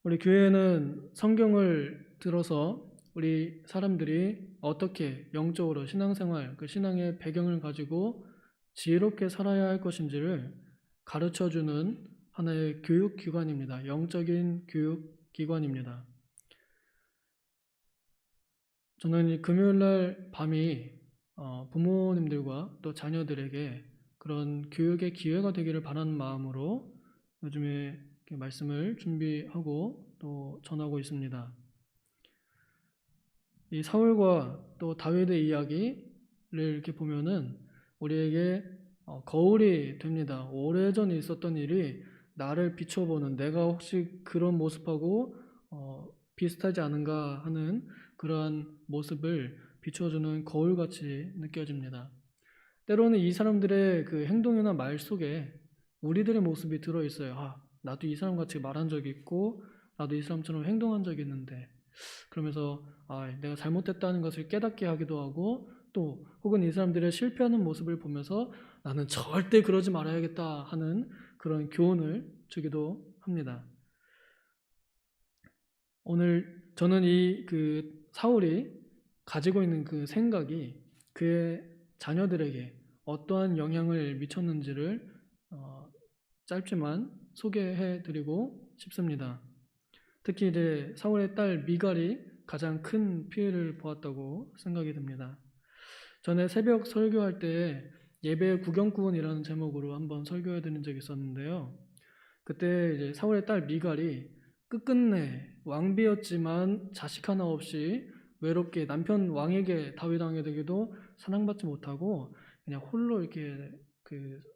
우리 교회는 성경을 들어서 우리 사람들이 어떻게 영적으로 신앙생활, 그 신앙의 배경을 가지고 지혜롭게 살아야 할 것인지를 가르쳐주는 하나의 교육기관입니다. 영적인 교육기관입니다. 저는 이 금요일날 밤이 부모님들과 또 자녀들에게 그런 교육의 기회가 되기를 바라는 마음으로 요즘에 이렇게 말씀을 준비하고 또 전하고 있습니다. 이 사울과 또 다윗의 이야기를 이렇게 보면은 우리에게 거울이 됩니다. 오래전에 있었던 일이 나를 비춰보는, 내가 혹시 그런 모습하고 비슷하지 않은가 하는 그러한 모습을 비춰주는 거울같이 느껴집니다. 때로는 이 사람들의 그 행동이나 말 속에 우리들의 모습이 들어있어요. 아, 나도 이 사람같이 말한 적이 있고 나도 이 사람처럼 행동한 적이 있는데, 그러면서 내가 잘못했다는 것을 깨닫게 하기도 하고, 또 혹은 이 사람들의 실패하는 모습을 보면서 나는 절대 그러지 말아야겠다 하는 그런 교훈을 주기도 합니다. 오늘 저는 이 그 사울이 가지고 있는 그 생각이 그의 자녀들에게 어떠한 영향을 미쳤는지를 짧지만 소개해 드리고 싶습니다. 특히 이제 사울의 딸 미갈이 가장 큰 피해를 보았다고 생각이 듭니다. 전에 새벽 설교할 때 예배 구경꾼이라는 제목으로 한번 설교해 드린 적이 있었는데요. 그때 이제 사울의 딸 미갈이 끝끝내 왕비였지만 자식 하나 없이 외롭게 남편 왕에게 다윗 왕에게도 사랑받지 못하고 그냥 홀로 이렇게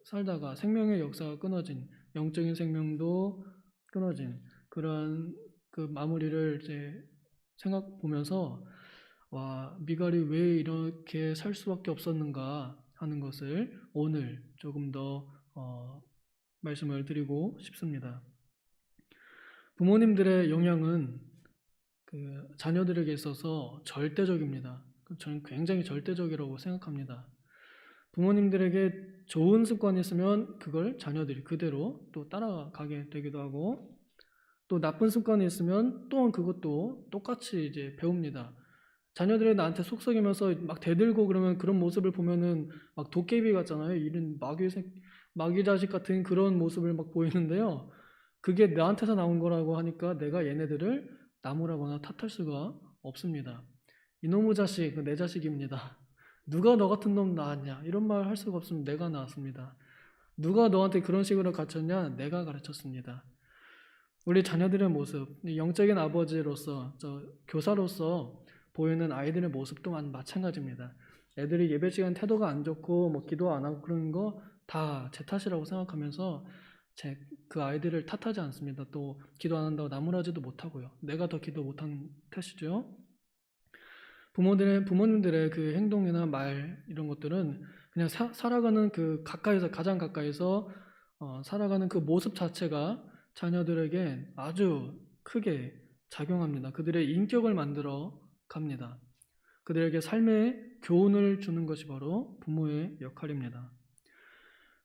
살다가 생명의 역사가 끊어진, 영적인 생명도 끊어진 그런 그 마무리를 이제 생각 보면서 와, 미갈이 왜 이렇게 살 수밖에 없었는가 하는 것을 오늘 조금 더 말씀을 드리고 싶습니다. 부모님들의 영향은 그 자녀들에게 있어서 절대적입니다. 저는 굉장히 절대적이라고 생각합니다. 부모님들에게 좋은 습관이 있으면 그걸 자녀들이 그대로 또 따라가게 되기도 하고, 또 나쁜 습관이 있으면 또한 그것도 똑같이 이제 배웁니다. 자녀들이 나한테 속삭이면서 막 대들고 그러면 그런 모습을 보면은 막 도깨비 같잖아요. 이런 마귀 자식 같은 그런 모습을 막 보이는데요. 그게 나한테서 나온 거라고 하니까 내가 얘네들을 나무라거나 탓할 수가 없습니다. 이놈의 자식, 내 자식입니다. 누가 너 같은 놈 낳았냐? 이런 말 할 수가 없으면 내가 낳았습니다. 누가 너한테 그런 식으로 가르쳤냐? 내가 가르쳤습니다. 우리 자녀들의 모습, 영적인 아버지로서, 교사로서 보이는 아이들의 모습도 마찬가지입니다. 애들이 예배 시간 태도가 안 좋고 뭐 기도 안 하고 그러는 거 다 제 탓이라고 생각하면서 그 아이들을 탓하지 않습니다. 또 기도 안 한다고 나무라지도 못하고요. 내가 더 기도 못한 탓이죠. 부모님들의 그 행동이나 말 이런 것들은 그냥 살아가는 그 가장 가까이서 살아가는 그 모습 자체가 자녀들에게 아주 크게 작용합니다. 그들의 인격을 만들어 갑니다. 그들에게 삶의 교훈을 주는 것이 바로 부모의 역할입니다.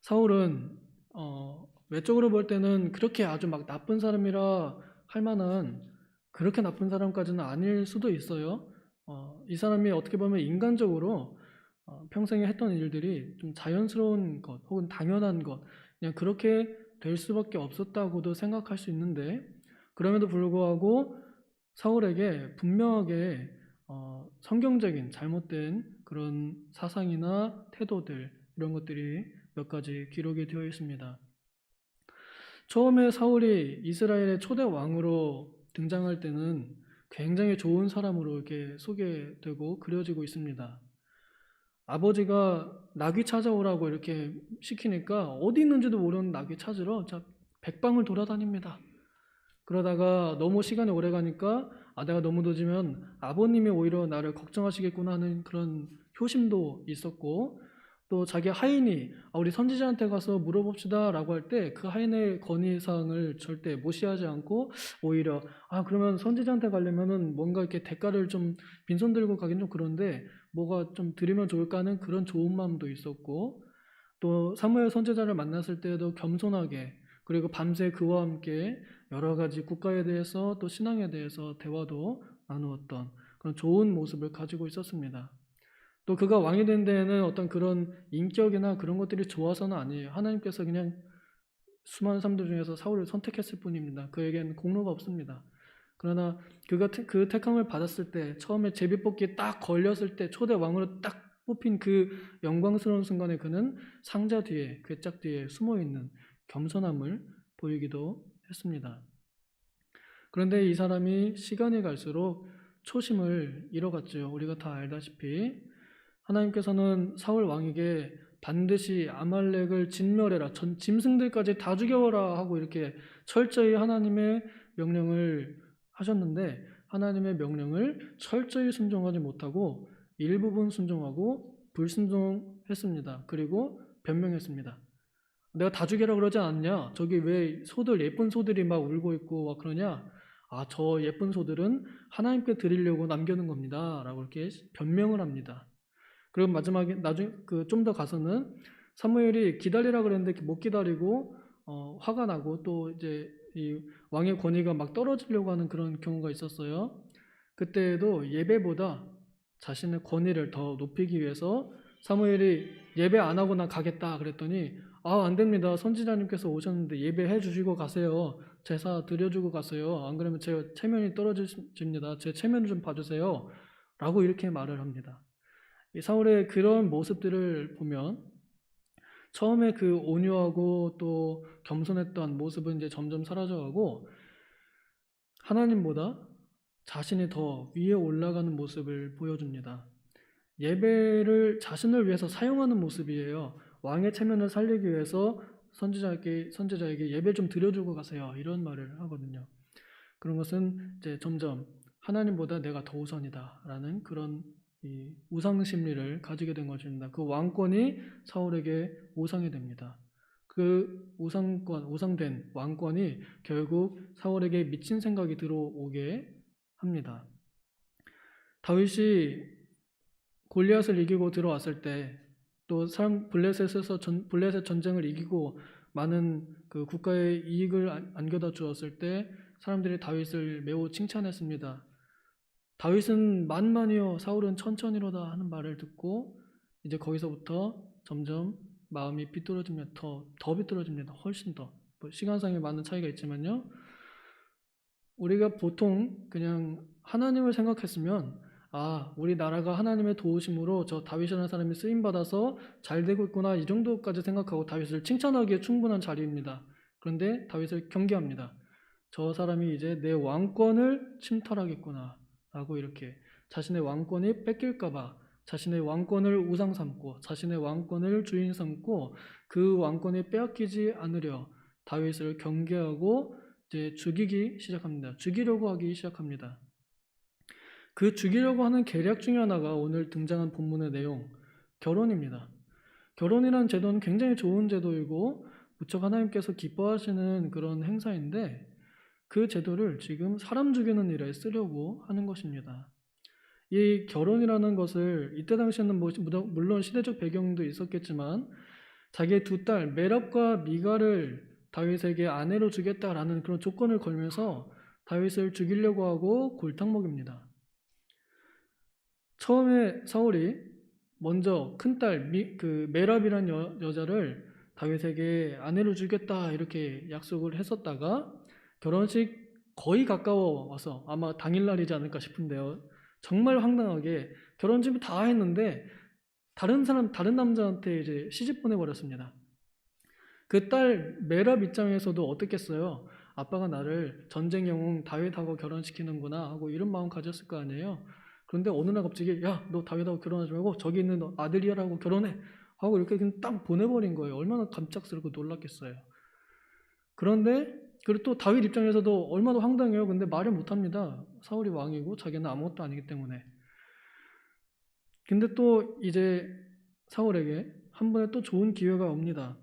사울은 외적으로 볼 때는 그렇게 아주 막 나쁜 사람이라 할 만한 그렇게 나쁜 사람까지는 아닐 수도 있어요. 이 사람이 어떻게 보면 인간적으로 평생에 했던 일들이 좀 자연스러운 것 혹은 당연한 것, 그냥 그렇게 될 수밖에 없었다고도 생각할 수 있는데, 그럼에도 불구하고 사울에게 분명하게 성경적인 잘못된 그런 사상이나 태도들 이런 것들이 몇 가지 기록이 되어 있습니다. 처음에 사울이 이스라엘의 초대 왕으로 등장할 때는 굉장히 좋은 사람으로 이렇게 소개되고 그려지고 있습니다. 아버지가 나귀 찾아오라고 이렇게 시키니까 어디 있는지도 모르는 나귀 찾으러 백방을 돌아다닙니다. 그러다가 너무 시간이 오래 가니까 내가 너무 늦으면 아버님이 오히려 나를 걱정하시겠구나 하는 그런 효심도 있었고, 또 자기 하인이 우리 선지자한테 가서 물어봅시다 라고 할 때 그 하인의 건의사항을 절대 무시하지 않고 오히려 그러면 선지자한테 가려면은 뭔가 이렇게 대가를 좀 빈손 들고 가긴 좀 그런데 뭐가 좀 드리면 좋을까 하는 그런 좋은 마음도 있었고, 또 사무엘 선지자를 만났을 때도 겸손하게, 그리고 밤새 그와 함께 여러 가지 국가에 대해서 또 신앙에 대해서 대화도 나누었던 그런 좋은 모습을 가지고 있었습니다. 또 그가 왕이 된 데에는 어떤 그런 인격이나 그런 것들이 좋아서는 아니에요. 하나님께서 그냥 수많은 사람들 중에서 사울을 선택했을 뿐입니다. 그에겐 공로가 없습니다. 그러나 그가 그 택함을 받았을 때, 처음에 제비뽑기에 딱 걸렸을 때 초대 왕으로 딱 뽑힌 그 영광스러운 순간에 그는 상자 뒤에, 괴짝 뒤에 숨어있는 겸손함을 보이기도 했습니다. 그런데 이 사람이 시간이 갈수록 초심을 잃어갔죠. 우리가 다 알다시피 하나님께서는 사울 왕에게 반드시 아말렉을 진멸해라, 짐승들까지 다 죽여라 하고 이렇게 철저히 하나님의 명령을 하셨는데, 하나님의 명령을 철저히 순종하지 못하고 일부분 순종하고 불순종했습니다. 그리고 변명했습니다. 내가 다 죽이라 그러지 않냐? 저기 왜 소들, 예쁜 소들이 막 울고 있고 막 그러냐? 아, 저 예쁜 소들은 하나님께 드리려고 남겨놓은 겁니다 라고 이렇게 변명을 합니다. 그리고 마지막에 나중에 좀 더 가서는 사무엘이 기다리라 그랬는데 못 기다리고 화가 나고 또 이제 이 왕의 권위가 막 떨어지려고 하는 그런 경우가 있었어요. 그때에도 예배보다 자신의 권위를 더 높이기 위해서 사무엘이 예배 안 하고 나 가겠다 그랬더니 안 됩니다. 선지자님께서 오셨는데 예배해 주시고 가세요. 제사 드려주고 가세요. 안 그러면 제 체면이 떨어집니다. 제 체면을 좀 봐주세요 라고 이렇게 말을 합니다. 이 사울의 그런 모습들을 보면 처음에 그 온유하고 또 겸손했던 모습은 이제 점점 사라져가고 하나님보다 자신이 더 위에 올라가는 모습을 보여줍니다. 예배를 자신을 위해서 사용하는 모습이에요. 왕의 체면을 살리기 위해서 선지자에게 예배 좀 드려주고 가세요. 이런 말을 하거든요. 그런 것은 이제 점점 하나님보다 내가 더 우선이다라는 그런 이 우상 심리를 가지게 된 것입니다. 그 왕권이 사울에게 우상이 됩니다. 그 우상된 왕권이 결국 사울에게 미친 생각이 들어오게 합니다. 다윗이 골리앗을 이기고 들어왔을 때, 또 블레셋 전쟁을 이기고 많은 그 국가의 이익을 안겨다 주었을 때 사람들이 다윗을 매우 칭찬했습니다. 다윗은 만만이요 사울은 천천히로다 하는 말을 듣고 이제 거기서부터 점점 마음이 비뚤어집니다. 더 비뚤어집니다. 훨씬 더. 시간상에 많은 차이가 있지만요. 우리가 보통 그냥 하나님을 생각했으면 우리 나라가 하나님의 도우심으로 저 다윗이라는 사람이 쓰임받아서 잘 되고 있구나 이 정도까지 생각하고 다윗을 칭찬하기에 충분한 자리입니다. 그런데 다윗을 경계합니다. 저 사람이 이제 내 왕권을 침탈하겠구나 라고 이렇게 자신의 왕권이 뺏길까봐 자신의 왕권을 우상 삼고 자신의 왕권을 주인 삼고 그 왕권이 빼앗기지 않으려 다윗을 경계하고 이제 죽이기 시작합니다. 죽이려고 하기 시작합니다. 그 죽이려고 하는 계략 중에 하나가 오늘 등장한 본문의 내용, 결혼입니다. 결혼이라는 제도는 굉장히 좋은 제도이고 무척 하나님께서 기뻐하시는 그런 행사인데 그 제도를 지금 사람 죽이는 일에 쓰려고 하는 것입니다. 이 결혼이라는 것을 이때 당시에는 물론 시대적 배경도 있었겠지만 자기의 두 딸 메랍과 미갈을 다윗에게 아내로 주겠다라는 그런 조건을 걸면서 다윗을 죽이려고 하고 골탕 먹입니다. 처음에 사울이 먼저 큰딸 메랍이라는 여자를 다윗에게 아내로 주겠다 이렇게 약속을 했었다가 결혼식 거의 가까워 와서 아마 당일날이지 않을까 싶은데요. 정말 황당하게 결혼 준비 다 했는데 다른 남자한테 이제 시집 보내버렸습니다. 그 딸 메랍 입장에서도 어떻겠어요? 아빠가 나를 전쟁 영웅 다윗하고 결혼시키는구나 하고 이런 마음 가졌을 거 아니에요. 그런데 어느 날 갑자기 너 다윗하고 결혼하지 말고 저기 있는 아들이야라고 결혼해 하고 이렇게 그냥 딱 보내버린 거예요. 얼마나 갑작스럽고 놀랐겠어요. 그런데 그리고 또 다윗 입장에서도 얼마나 황당해요. 근데 말을 못합니다. 사울이 왕이고 자기는 아무것도 아니기 때문에. 근데 또 이제 사울에게 한 번에 또 좋은 기회가 옵니다.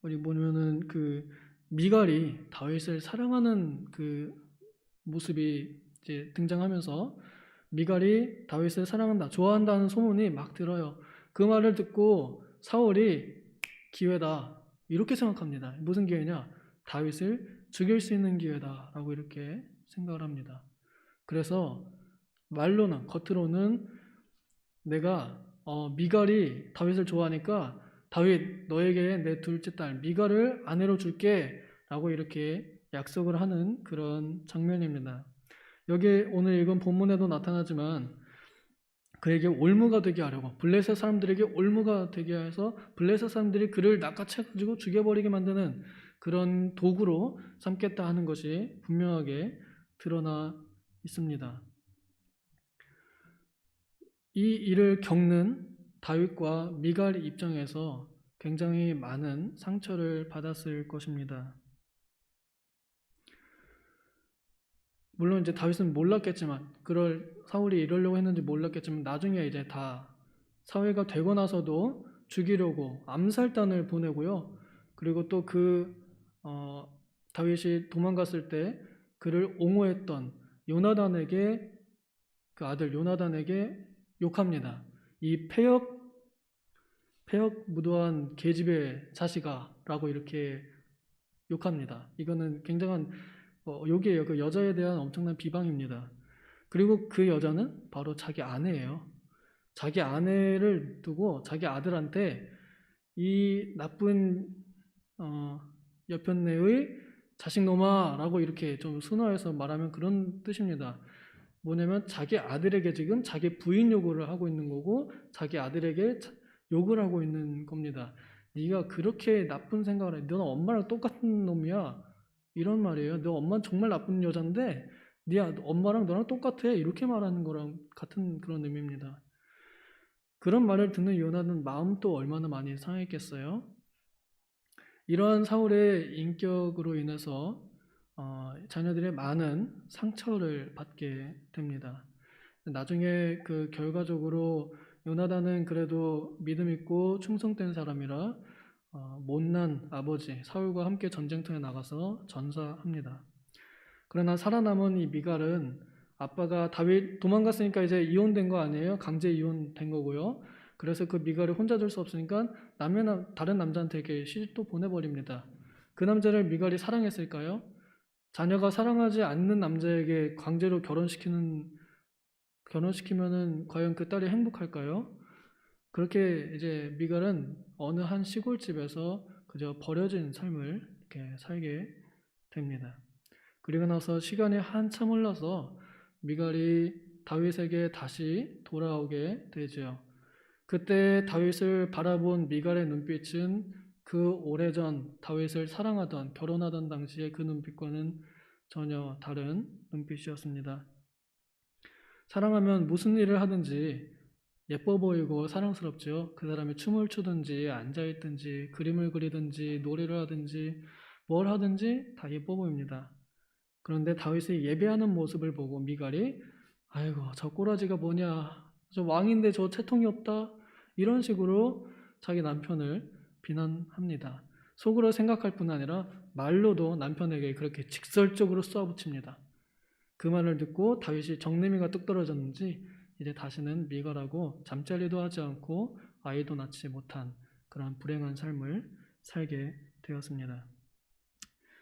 우리 보면은 그 미갈이 다윗을 사랑하는 그 모습이 이제 등장하면서 미갈이 다윗을 사랑한다, 좋아한다는 소문이 막 들어요. 그 말을 듣고 사울이 기회다 이렇게 생각합니다. 무슨 기회냐? 다윗을 죽일 수 있는 기회다라고 이렇게 생각을 합니다. 그래서 말로는 겉으로는 내가 미갈이 다윗을 좋아하니까 다윗 너에게 내 둘째 딸 미갈을 아내로 줄게 라고 이렇게 약속을 하는 그런 장면입니다. 여기 오늘 읽은 본문에도 나타나지만 그에게 올무가 되게 하려고 블레셋 사람들에게 올무가 되게 해서 블레셋 사람들이 그를 낚아채가지고 죽여버리게 만드는 그런 도구로 삼겠다 하는 것이 분명하게 드러나 있습니다. 이 일을 겪는 다윗과 미갈 입장에서 굉장히 많은 상처를 받았을 것입니다. 물론 이제 다윗은 몰랐겠지만 사울이 이러려고 했는지 몰랐겠지만 나중에 이제 다 사회가 되고 나서도 죽이려고 암살단을 보내고요. 그리고 또 다윗이 도망갔을 때 그를 옹호했던 요나단에게 그 아들 요나단에게 욕합니다. 이 폐역 무도한 계집의 자식아라고 이렇게 욕합니다. 이거는 굉장한 욕이에요. 그 여자에 대한 엄청난 비방입니다. 그리고 그 여자는 바로 자기 아내예요. 자기 아내를 두고 자기 아들한테 이 나쁜 여편네의 자식놈아라고 이렇게 좀 순화해서 말하면 그런 뜻입니다. 뭐냐면 자기 아들에게 지금 자기 부인 요구를 하고 있는 거고 자기 아들에게 욕을 하고 있는 겁니다. 네가 그렇게 나쁜 생각을 해. 너는 엄마랑 똑같은 놈이야. 이런 말이에요. 너 엄마는 정말 나쁜 여잔데 네 엄마랑 너랑 똑같아. 이렇게 말하는 거랑 같은 그런 의미입니다. 그런 말을 듣는 요나는 마음도 얼마나 많이 상했겠어요. 이러한 사울의 인격으로 인해서 자녀들의 많은 상처를 받게 됩니다. 나중에 그 결과적으로 요나단은 그래도 믿음 있고 충성된 사람이라 못난 아버지 사울과 함께 전쟁터에 나가서 전사합니다. 그러나 살아남은 이 미갈은 아빠가 다윗 도망갔으니까 이제 이혼된 거 아니에요? 강제 이혼된 거고요. 그래서 그 미갈을 혼자 둘 수 없으니까 다른 남자한테 이렇게 시집도 보내버립니다. 그 남자를 미갈이 사랑했을까요? 자녀가 사랑하지 않는 남자에게 강제로 결혼시키면은 과연 그 딸이 행복할까요? 그렇게 이제 미갈은 어느 한 시골집에서 그저 버려진 삶을 이렇게 살게 됩니다. 그리고 나서 시간이 한참 흘러서 미갈이 다윗에게 다시 돌아오게 되죠. 그때 다윗을 바라본 미갈의 눈빛은 그 오래전 다윗을 사랑하던 결혼하던 당시의 그 눈빛과는 전혀 다른 눈빛이었습니다. 사랑하면 무슨 일을 하든지 예뻐 보이고 사랑스럽죠. 그 사람이 춤을 추든지 앉아있든지 그림을 그리든지 노래를 하든지 뭘 하든지 다 예뻐 보입니다. 그런데 다윗이 예배하는 모습을 보고 미갈이 아이고 저 꼬라지가 뭐냐, 저 왕인데 저 채통이 없다, 이런 식으로 자기 남편을 비난합니다. 속으로 생각할 뿐 아니라 말로도 남편에게 그렇게 직설적으로 쏘아붙입니다. 그 말을 듣고 다윗이 정내미가 뚝 떨어졌는지 이제 다시는 미갈하고 잠자리도 하지 않고 아이도 낳지 못한 그런 불행한 삶을 살게 되었습니다.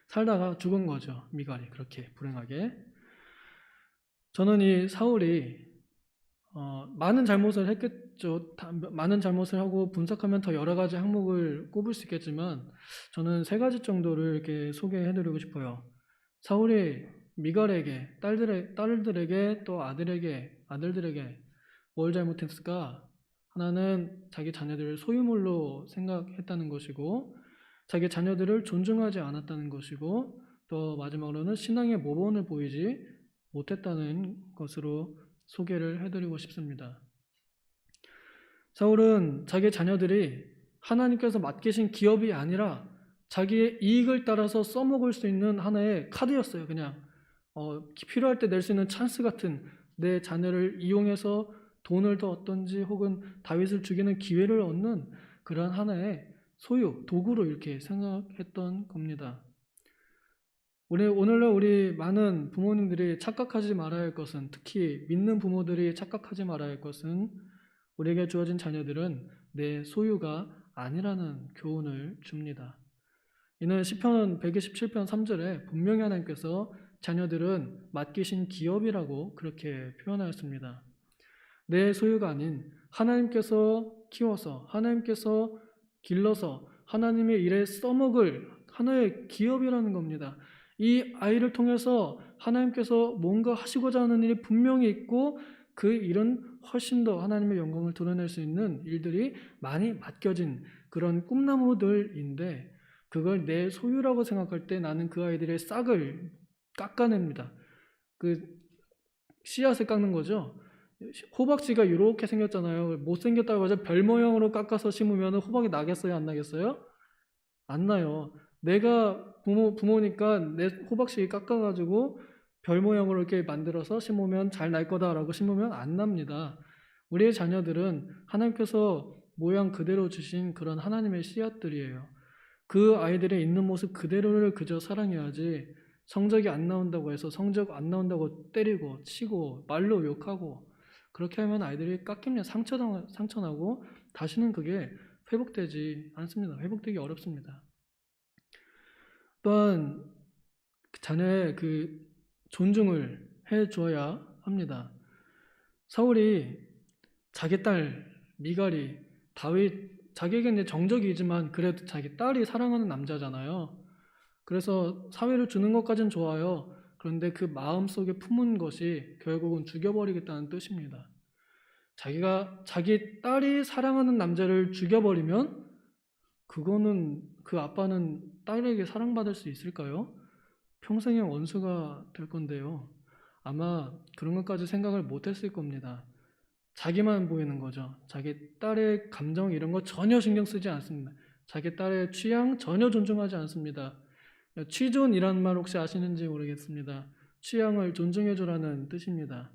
살다가 죽은 거죠. 미갈이 그렇게 불행하게. 저는 이 사울이 많은 잘못을 했겠죠. 많은 잘못을 하고 분석하면 더 여러 가지 항목을 꼽을 수 있겠지만 저는 세 가지 정도를 이렇게 소개해드리고 싶어요. 사울이 미갈에게, 딸들에게 또 아들들에게 뭘 잘못했을까? 하나는 자기 자녀들을 소유물로 생각했다는 것이고, 자기 자녀들을 존중하지 않았다는 것이고, 또 마지막으로는 신앙의 모범을 보이지 못했다는 것으로 소개를 해드리고 싶습니다. 사울은 자기 자녀들이 하나님께서 맡기신 기업이 아니라 자기의 이익을 따라서 써먹을 수 있는 하나의 카드였어요. 그냥 필요할 때 낼 수 있는 찬스 같은, 내 자녀를 이용해서 돈을 더 얻든지 혹은 다윗을 죽이는 기회를 얻는 그런 하나의 소유, 도구로 이렇게 생각했던 겁니다. 오늘날 우리 많은 부모님들이 착각하지 말아야 할 것은, 특히 믿는 부모들이 착각하지 말아야 할 것은, 우리에게 주어진 자녀들은 내 소유가 아니라는 교훈을 줍니다. 이는 시편 127편 3절에 분명히 하나님께서 자녀들은 맡기신 기업이라고 그렇게 표현하였습니다. 내 소유가 아닌 하나님께서 키워서 하나님께서 길러서 하나님의 일에 써먹을 하나의 기업이라는 겁니다. 이 아이를 통해서 하나님께서 뭔가 하시고자 하는 일이 분명히 있고 그 일은 훨씬 더 하나님의 영광을 드러낼 수 있는 일들이 많이 맡겨진 그런 꿈나무들인데 그걸 내 소유라고 생각할 때 나는 그 아이들의 싹을 깎아냅니다. 그 씨앗을 깎는 거죠. 호박씨가 이렇게 생겼잖아요. 못생겼다고 해서 별 모양으로 깎아서 심으면 호박이 나겠어요? 안 나겠어요? 안 나요. 내가 부모니까 내 호박씨 깎아가지고 별 모양으로 이렇게 만들어서 심으면 잘 날 거다라고 심으면 안 납니다. 우리의 자녀들은 하나님께서 모양 그대로 주신 그런 하나님의 씨앗들이에요. 그 아이들의 있는 모습 그대로를 그저 사랑해야지 성적이 안 나온다고 해서 성적 안 나온다고 때리고 치고 말로 욕하고 그렇게 하면 아이들이 깎이면 상처나고 다시는 그게 회복되지 않습니다. 회복되기 어렵습니다. 또한 자녀의 그 존중을 해줘야 합니다. 사울이 자기 딸 미갈이 다윗 자기에게는 정적이지만 그래도 자기 딸이 사랑하는 남자잖아요. 그래서 사회를 주는 것까진 좋아요. 그런데 그 마음속에 품은 것이 결국은 죽여버리겠다는 뜻입니다. 자기 딸이 사랑하는 남자를 죽여버리면 그거는 그 아빠는 딸에게 사랑받을 수 있을까요? 평생의 원수가 될 건데요. 아마 그런 것까지 생각을 못했을 겁니다. 자기만 보이는 거죠. 자기 딸의 감정 이런 거 전혀 신경 쓰지 않습니다. 자기 딸의 취향 전혀 존중하지 않습니다. 취존이라는 말 혹시 아시는지 모르겠습니다. 취향을 존중해주라는 뜻입니다.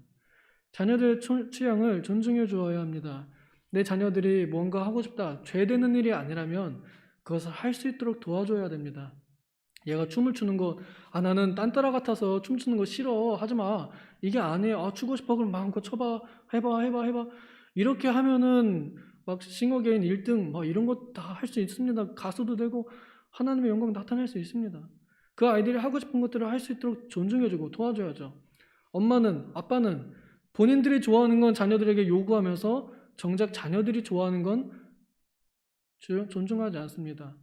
자녀들의 취향을 존중해 주어야 합니다. 내 자녀들이 뭔가 하고 싶다, 죄 되는 일이 아니라면 그것을 할 수 있도록 도와줘야 됩니다. 얘가 춤을 추는 거, 나는 딴따라 같아서 춤추는 거 싫어, 하지 마. 이게 아니에요. 추고 싶어, 그럼 마음껏 쳐봐, 해봐. 이렇게 하면은 막 싱어게인 1등, 막 이런 거 다 할 수 있습니다. 가수도 되고 하나님의 영광 나타낼 수 있습니다. 그 아이들이 하고 싶은 것들을 할 수 있도록 존중해주고 도와줘야죠. 엄마는, 아빠는 본인들이 좋아하는 건 자녀들에게 요구하면서 정작 자녀들이 좋아하는 건 존중하지 않습니다.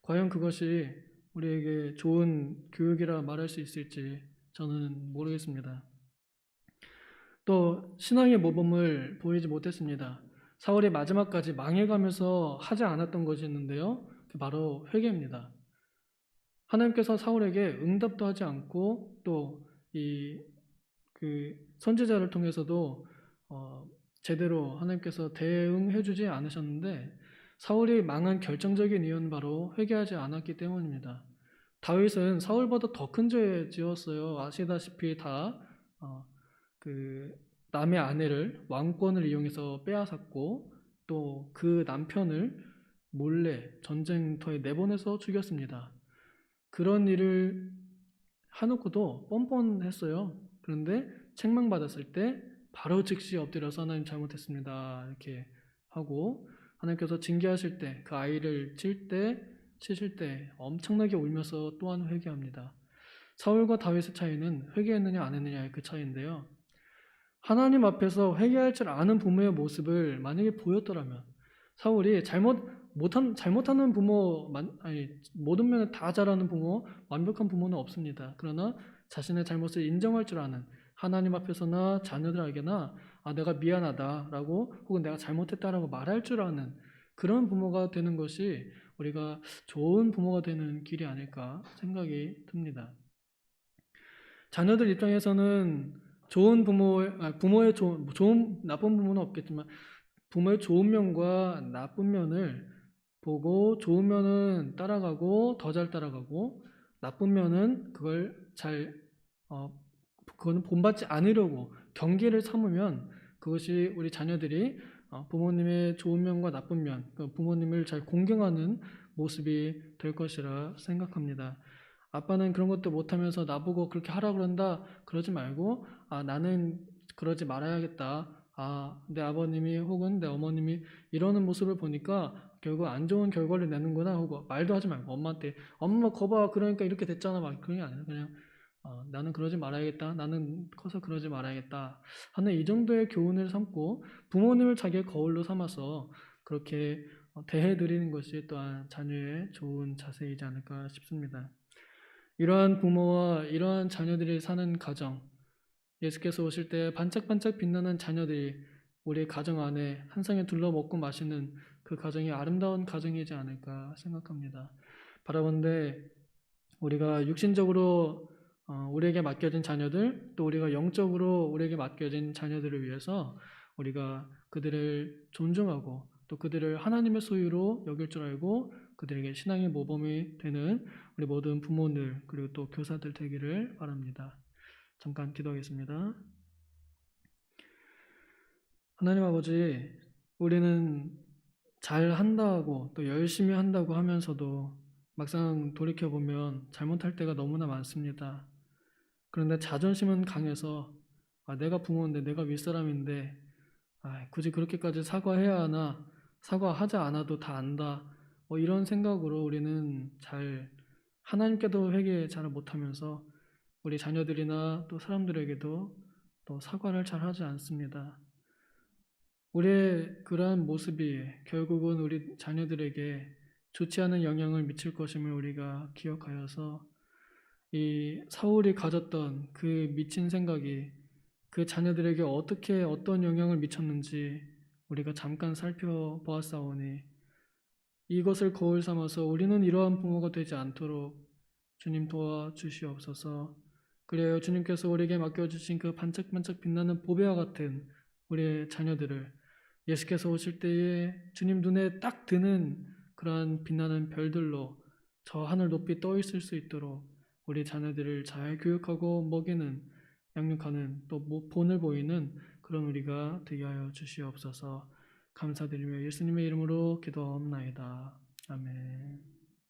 과연 그것이 우리에게 좋은 교육이라 말할 수 있을지 저는 모르겠습니다. 또 신앙의 모범을 보이지 못했습니다. 사울이 마지막까지 망해가면서 하지 않았던 것이 있는데요. 바로 회개입니다. 하나님께서 사울에게 응답도 하지 않고 또 그 선지자를 통해서도 제대로 하나님께서 대응해주지 않으셨는데 사울이 망한 결정적인 이유는 바로 회개하지 않았기 때문입니다. 다윗은 사울보다 더 큰 죄 지었어요. 아시다시피 그 남의 아내를 왕권을 이용해서 빼앗았고 또 그 남편을 몰래 전쟁터에 내보내서 죽였습니다. 그런 일을 해놓고도 뻔뻔했어요. 그런데 책망받았을 때 바로 즉시 엎드려서 하나님 잘못했습니다. 이렇게 하고 하나님께서 징계하실 때 그 아이를 치실 때 엄청나게 울면서 또한 회개합니다. 사울과 다윗의 차이는 회개했느냐 안 했느냐의 그 차이인데요. 하나님 앞에서 회개할 줄 아는 부모의 모습을 만약에 보였더라면 사울이 잘못하는 부모, 모든 면에 다 잘하는 부모, 완벽한 부모는 없습니다. 그러나 자신의 잘못을 인정할 줄 아는 하나님 앞에서나 자녀들에게나 내가 미안하다라고 혹은 내가 잘못했다라고 말할 줄 아는 그런 부모가 되는 것이 우리가 좋은 부모가 되는 길이 아닐까 생각이 듭니다. 자녀들 입장에서는 좋은 부모의 나쁜 부모는 없겠지만 부모의 좋은 면과 나쁜 면을 보고 좋은 면은 따라가고 더 잘 따라가고 나쁜 면은 그거는 본받지 않으려고 경계를 삼으면 그것이 우리 자녀들이 부모님의 좋은 면과 나쁜 면, 부모님을 잘 공경하는 모습이 될 것이라 생각합니다. 아빠는 그런 것도 못하면서 나보고 그렇게 하라 그런다 그러지 말고 나는 그러지 말아야겠다. 내 아버님이 혹은 내 어머님이 이러는 모습을 보니까 결국 안 좋은 결과를 내는구나 하고 말도 하지 말고 엄마한테 엄마 거봐 그러니까 이렇게 됐잖아 막 그런 게 아니라 그냥 나는 그러지 말아야겠다. 나는 커서 그러지 말아야겠다. 하는 이 정도의 교훈을 삼고 부모님을 자기의 거울로 삼아서 그렇게 대해드리는 것이 또한 자녀의 좋은 자세이지 않을까 싶습니다. 이러한 부모와 이러한 자녀들이 사는 가정, 예수께서 오실 때 반짝반짝 빛나는 자녀들이 우리 가정 안에 한 상에 둘러 먹고 마시는 그 가정이 아름다운 가정이지 않을까 생각합니다. 바라본데 우리가 육신적으로 우리에게 맡겨진 자녀들, 또 우리가 영적으로 우리에게 맡겨진 자녀들을 위해서 우리가 그들을 존중하고 또 그들을 하나님의 소유로 여길 줄 알고 그들에게 신앙의 모범이 되는 우리 모든 부모들 그리고 또 교사들 되기를 바랍니다. 잠깐 기도하겠습니다. 하나님 아버지, 우리는 잘 한다고 또 열심히 한다고 하면서도 막상 돌이켜보면 잘못할 때가 너무나 많습니다. 그런데 자존심은 강해서 내가 부모인데 내가 윗사람인데 굳이 그렇게까지 사과해야 하나 사과하지 않아도 다 안다 이런 생각으로 우리는 잘 하나님께도 회개 잘 못하면서 우리 자녀들이나 또 사람들에게도 또 사과를 잘 하지 않습니다. 우리의 그러한 모습이 결국은 우리 자녀들에게 좋지 않은 영향을 미칠 것임을 우리가 기억하여서 이 사울이 가졌던 그 미친 생각이 그 자녀들에게 어떻게 어떤 영향을 미쳤는지 우리가 잠깐 살펴보았사오니 이것을 거울 삼아서 우리는 이러한 부모가 되지 않도록 주님 도와주시옵소서. 그래요 주님께서 우리에게 맡겨주신 그 반짝반짝 빛나는 보배와 같은 우리의 자녀들을 예수께서 오실 때에 주님 눈에 딱 드는 그러한 빛나는 별들로 저 하늘 높이 떠 있을 수 있도록 우리 자녀들을 잘 교육하고 먹이는 양육하는 또 본을 보이는 그런 우리가 되게 하여 주시옵소서. 감사드리며 예수님의 이름으로 기도하옵나이다. 아멘.